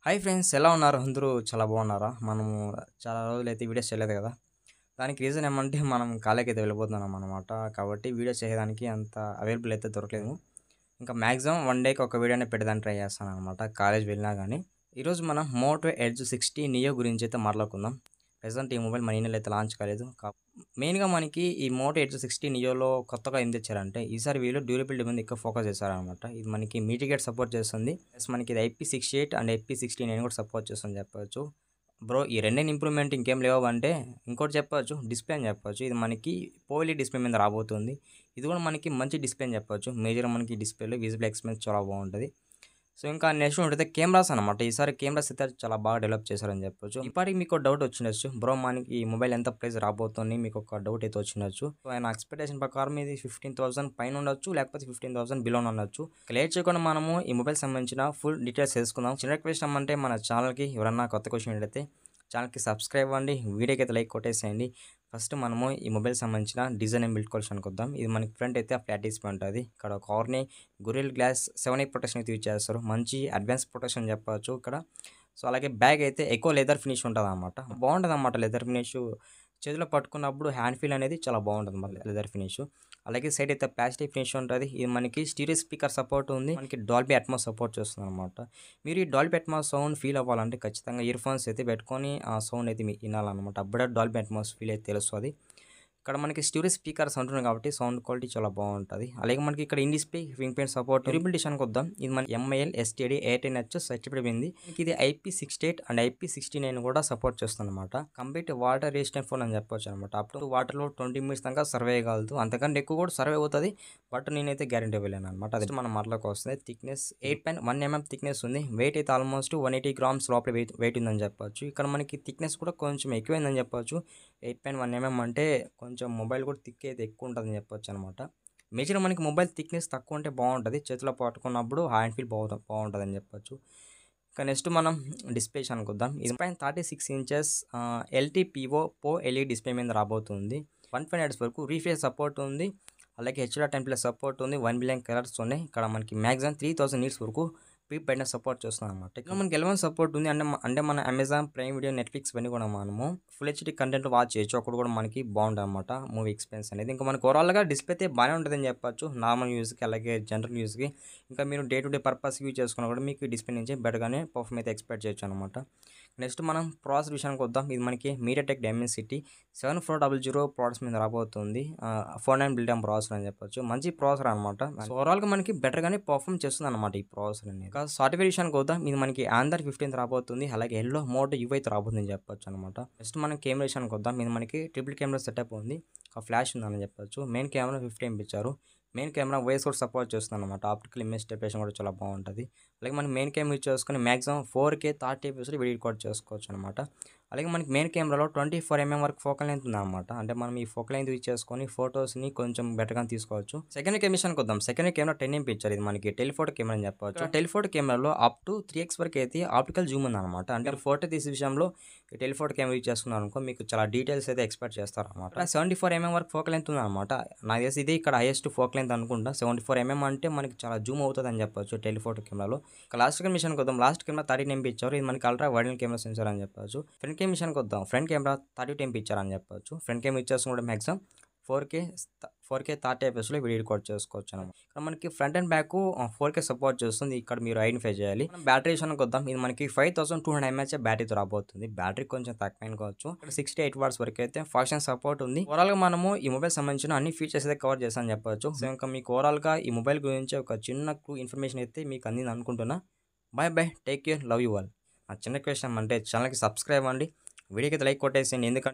Hi friends, ఎలా ఉన్నారు? అందరూ చాలా బాగున్నారా? మనము చాలా రోజులైతే వీడియోస్ చేయలేదు కదా! దానికి రీజన్ ఏమంటే మనం కాలేజీకైతే వెళ్ళిపోతున్నాం అనమాట. కాబట్టి వీడియోస్ చేయడానికి అంత అవైలబుల్ అయితే దొరకలేదు. ఇంకా మాక్సిమం వన్ డేకి ఒక వీడియోనే పెట్టడానికి ట్రై చేస్తాననమాట కాలేజ్ వెళ్ళినా గానీ. ఈరోజు మనం మోటో ఎడ్జ్ 60 నియో గురించి అయితే మాట్లాడుకుందాం. ప్రెజెంట్ ఈ మొబైల్ మన ఇండియాలో అయితే లాంచ్ కాలేదు. మెయిన్‌గా మనకి ఈ మోటో ఎడ్జ్ 60 నియోలో కొత్తగా ఏం తెచ్చారంటే, ఈసారి వీళ్ళు డ్యూరబిలిటీ మీద ఎక్కువ ఫోకస్ చేశారనమాట. ఇది మనకి మీటిగేట్ సపోర్ట్ చేస్తుంది. ప్లస్ మనకి ఇది IP68 అండ్ IP69 కూడా సపోర్ట్ చేస్తుందని చెప్పొచ్చు. బ్రో, ఈ రెండిని ఇంప్రూవ్‌మెంట్ ఇంకేం లేవు అంటే ఇంకోటి చెప్పొచ్చు, డిస్‌ప్లే అని చెప్పొచ్చు. ఇది మనకి పోలీ డిస్‌ప్లే మీద రాబోతుంది. ఇది కూడా మనకి మంచి డిస్‌ప్లే అని చెప్పొచ్చు. మేజర్‌గా మనకి డిస్‌ప్లేలో విజిబుల్ ఎక్స్‌పీరియన్స్ చాలా బాగుంటది. సో, ఇంకా నెక్స్ట్ ఉంటది కెమెరాస్ అనమాట. ఈసారి కెమెరాస్ అయితే చాలా బాగా డెవలప్ చేశారని చెప్పొచ్చు. ఇప్పటికి మీకో డౌట్ వచ్చిండొచ్చు. బ్రో, మనకి ఈ మొబైల్ ఎంత ప్రైస్ రాబోతుంది? మీకొక డౌట్ అయితే వచ్చిండొచ్చు. సో, నా ఎక్స్‌పెక్టేషన్ ప్రకారం ఇది 15,000 పైన ఉండొచ్చు. లేకపోతే 15,000 బిలోన ఉండొచ్చు. లేట్ చేయకుండా మనము ఈ మొబైల్ సంబంధించిన ఫుల్ డీటెయిల్స్ తెలుసుకుందాం. చిన్న రిక్వెస్ట్ ఏమంటే మన ఛానల్‌కి ఎవరన్నా కొత్తగా వచ్చినట్లయితే ఛానల్‌కి సబ్స్క్రైబ్ అవ్వండి. వీడియోకి అయితే లైక్ కొట్టేసేయండి. ఫస్ట్ మనము ఈ మొబైల్ సంబంధించిన డిజైన్ అండ్ బిల్డ్ క్వాలిటీకి వద్దాం. ఇది మనకి ఫ్రంట్ అయితే ఫ్లాట్ డిస్ప్లే ఉంటది. ఇక్కడ కార్ని గొరిల్ గ్లాస్ 7 ప్రొటెక్షన్ అయితే యూజ్ చేస్తారు. మంచి అడ్వాన్స్ ప్రొటెక్షన్ చెప్పొచ్చు ఇక్కడ. సో, అలాగే బ్యాగ్ అయితే ఎక్కువ లెదర్ ఫినిష్ ఉంటదనమాట. బాగుంటదనమాట లెదర్ ఫినిషు. చేతిలో పట్టుకున్నప్పుడు హ్యాండ్ ఫీల్ అనేది చాలా బాగుంటదనమాట లెదర్ ఫినిషు. అలాగే సైడ్ అయితే ప్లాస్టిక్ ఫినిష్ ఉంటది. ఇది మనకి స్టీరియో స్పీకర్ సపోర్ట్ ఉంది. మనకి డాల్బీ అట్మాస్ సపోర్ట్ చేస్తుందనమాట. మీరు ఈ డాల్బీ అట్మాస్ సౌండ్ ఫీల్ అవ్వాలంటే ఖచ్చితంగా ఇయర్ ఫోన్స్ అయితే పెట్టుకొని ఆ సౌండ్ అయితే మీకు వినాలనమాట. అప్పుడే డాల్బీ అట్మాస్ ఫీల్ అయితే తెలుస్తది. ఇక్కడ మనకి స్టీరియో స్పీకర్స్ ఉంటున్నాయి కాబట్టి సౌండ్ క్వాలిటీ చాలా బాగుంటది. అలాగే మనకి ఇక్కడ in display finger print support durability విషయానికి వద్దాం. ఇది మనకి MIL STD 810H సర్టిఫైడ్ అయింది. ఇది IP68 అండ్ IP69 కూడా సపోర్ట్ చేస్తుందన్నమాట. కంప్లీట్ వాటర్ రెసిస్టెంట్ ఫోన్ అని చెప్పొచ్చు అనమాట. అప్ టు వాటర్‌లో 20 మినిట్స్ దాకా సర్వే అయ్యగలదు. అంతకంటే ఎక్కువ కూడా సర్వే అవుతది. బట్ నేనైతే గ్యారంటీ ఇవ్వలేను అనమాట. అది మన మాటలోకి వస్తుంది. థిక్‌నెస్ 8.1 mm థిక్‌నెస్ ఉంది. వెయిట్ అయితే ఆల్మోస్ట్ 180 గ్రామ్స్ లోపల వెయిట్ ఉందని చెప్పొచ్చు. ఇక్కడ మనకి థిక్‌నెస్ కూడా కొంచెం ఎక్కువైందని చెప్పొచ్చు. 8.1 mm అంటే కొంచెం మొబైల్ కూడా థిక్ అయితే ఎక్కువ ఉంటుందని చెప్పొచ్చనమాట. మేజర్‌గా మనకి మొబైల్ థిక్‌నెస్ తక్కువ ఉంటే బాగుంటది. చేతిలో పట్టుకున్నప్పుడు హ్యాండ్ ఫీల్ బాగుంటదని చెప్పొచ్చు. ఇక నెక్స్ట్ మనం డిస్ప్లే విషయానికి వద్దాం. ఇది 36 inches LTPO PO LED display మీద రాబోతుంది. 120 హెర్ట్జ్ వరకు రీఫ్రెష్ సపోర్ట్ ఉంది. అలాగే HDR10+ సపోర్ట్ ఉంది. 1 బిలియన్ కలర్స్ ఉన్నాయి. ఇక్కడ మనకి మాక్సిమం 3000 నిట్స్ వరకు ప్రీ బ్రైట్‌నెస్ సపోర్ట్ చేస్తుందన్నమాట. ఇక్కడ మనకి ఎలవెన్స్ సపోర్ట్ ఉంది. అంటే మన అమెజాన్ ప్రైమ్ వీడియో, నెట్‌ఫ్లిక్స్ ఇవన్నీ కూడా మనము ఫుల్ హెచ్‌డీ కంటెంట్ వాచ్ చేయొచ్చు. అక్కడ కూడా మనకి బాగుంటదన్నమాట మూవీ ఎక్స్‌పీరియన్స్ అనేది. ఇంకా మనకు ఓవరాల్‌గా డిస్ప్లే అయితే బాగానే ఉంటదని చెప్పొచ్చు. నార్మల్ యూజ్‌కి అలాగే జనరల్ యూజ్‌కి. ఇంకా మీరు డే టు డే పర్పస్‌కి యూజ్ చేసుకున్నా కూడా మీకు ఈ డిస్ప్లే నుంచి బెటర్‌గానే పర్ఫార్మ్ అయితే ఎక్స్‌పెక్ట్ చేయొచ్చు అనమాట. నెక్స్ట్ మనం ప్రాసెసర్ విషయానికి వద్దాం. ఇది మనకి మీడియాటెక్ డైమెన్సిటీ 7400 ప్రాసెసర్ మీద రాబోతుంది. 49 బిల్ట్ ప్రాసెసర్ అని చెప్పొచ్చు. మంచి ప్రాసెసర్ అనమాట. సో, ఓవరాల్‌గా మనకి బెటర్‌గానే పర్ఫార్మ్ చేస్తుందన్నమాట ఈ ప్రాసెసర్ అనేది. ఇంకా సాఫ్ట్‌వేర్ విషయానికి వద్దాం. ఇది మనకి ఆండ్రాయిడ్ 15 రాబోతుంది. అలాగే ఎల్లో మోటో యువి అయితే రాబోతుందని చెప్పొచ్చు అనమాట. నెక్స్ట్ మనం కెమెరా విషయానికి వద్దాం. ఇది మనకి ట్రిపుల్ కెమెరా సెటప్ ఉంది. ఒక ఫ్లాష్ ఉందని చెప్పొచ్చు. మెయిన్ కెమెరా 50 MP ఇచ్చారు. మెయిన్ కెమెరా వాయిస్ కూడా సపోర్ట్ చేస్తుందన్నమాట. ఆప్టికల్ ఇమేజ్ స్టెబిలైజేషన్ కూడా చాలా బాగుంటది. అలాగే మనం మెయిన్ కెమెరా యూజ్ చేసుకొని maximum 4K 30 fps video record చేసుకోవచ్చు అనమాట. అలాగే మనకి మెయిన్ కెమెరాలో 24 mm వరకు ఫోకల్ లెంత్ ఉందన్నమాట. అంటే మనం ఈ ఫోకల్ లెంత్ యూజ్ చేసుకొని ఫోటోస్‌ని కొంచెం బెటర్‌గా తీసుకోవచ్చు. సెకండరీ కెమెరా విషయానికి వద్దాం. సెకండరీ కెమెరా 10 MP ఇచ్చారు. ఇది మనకి టెలిఫోటో కెమెరా అని చెప్పొచ్చు. టెలిఫోటో కెమెరాలో అప్ టు 3x వరకు అయితే ఆప్టికల్ జూమ్ ఉందన్నమాట. అంటే ఫోటో తీసే విషయంలో ఈ టెలిఫోటో కెమెరా యూజ్ చేసుకున్నారనుకో మీకు చాలా డీటెయిల్స్ అయితే ఎక్స్‌పెక్ట్ చేస్తారనమాట. 74 mm వరకు ఫోకల్ లెంత్ ఉందన్నమాట. నాకు తెలిసి ఇది ఇక్కడ హైయెస్ట్ ఫోకల్ లెంత్ అనుకుంటా. 74 mm అంటే మనకి చాలా జూమ్ అవుతదని చెప్పొచ్చు టెలిఫోటో కెమెరాలో. ఇక లాస్ట్ కెమెరా విషయానికి వద్దాం. లాస్ట్ కెమెరా 13 MP ఇచ్చారు. ఇది మనకి ultra wide angle camera censor అని చెప్పొచ్చు. ఫ్రంట్ కెమెరా విషయానికి వద్దాం. ఫ్రంట్ కెమెరా 32 MP ఇచ్చారని చెప్పొచ్చు. ఫ్రంట్ కెమెరా ఇచ్చేసిన కూడా maximum 4K 30 fps video record చేసుకోవచ్చు అనమాట. ఇక్కడ మనకి front and back 4K support చేస్తుంది. ఇక్కడ మీరు ఐడెంటిఫై చేయాలి. మనం బ్యాటరీ విషయానికి వద్దాం. ఇది మనకి 5200 mAh బ్యాటరీతో రాబోతుంది. బ్యాటరీ కొంచెం తక్కువ అనుకోవచ్చు. ఇక్కడ 68 వాట్స్ వరకు అయితే ఫాస్ట్ ఛార్జింగ్ సపోర్ట్ ఉంది. ఓవరాల్ గా మనము ఈ మొబైల్ సంబంధించిన అన్ని ఫీచర్స్ అయితే కవర్ చేస్తామని చెప్పొచ్చు. సో, ఇంకా మీకు ఓవరాల్ గా ఈ మొబైల్ గురించి ఒక చిన్న ఇన్ఫర్మేషన్ అయితే మీకు అందింది అనుకుంటున్నా. Bye bye, take care, love you all. నా చిన్న క్వశ్చన్ అంటే ఛానల్‌కి సబ్స్క్రైబ్ అవ్వండి. వీడియోకి అయితే లైక్ కొట్టేసేయండి. ఎందుకంటే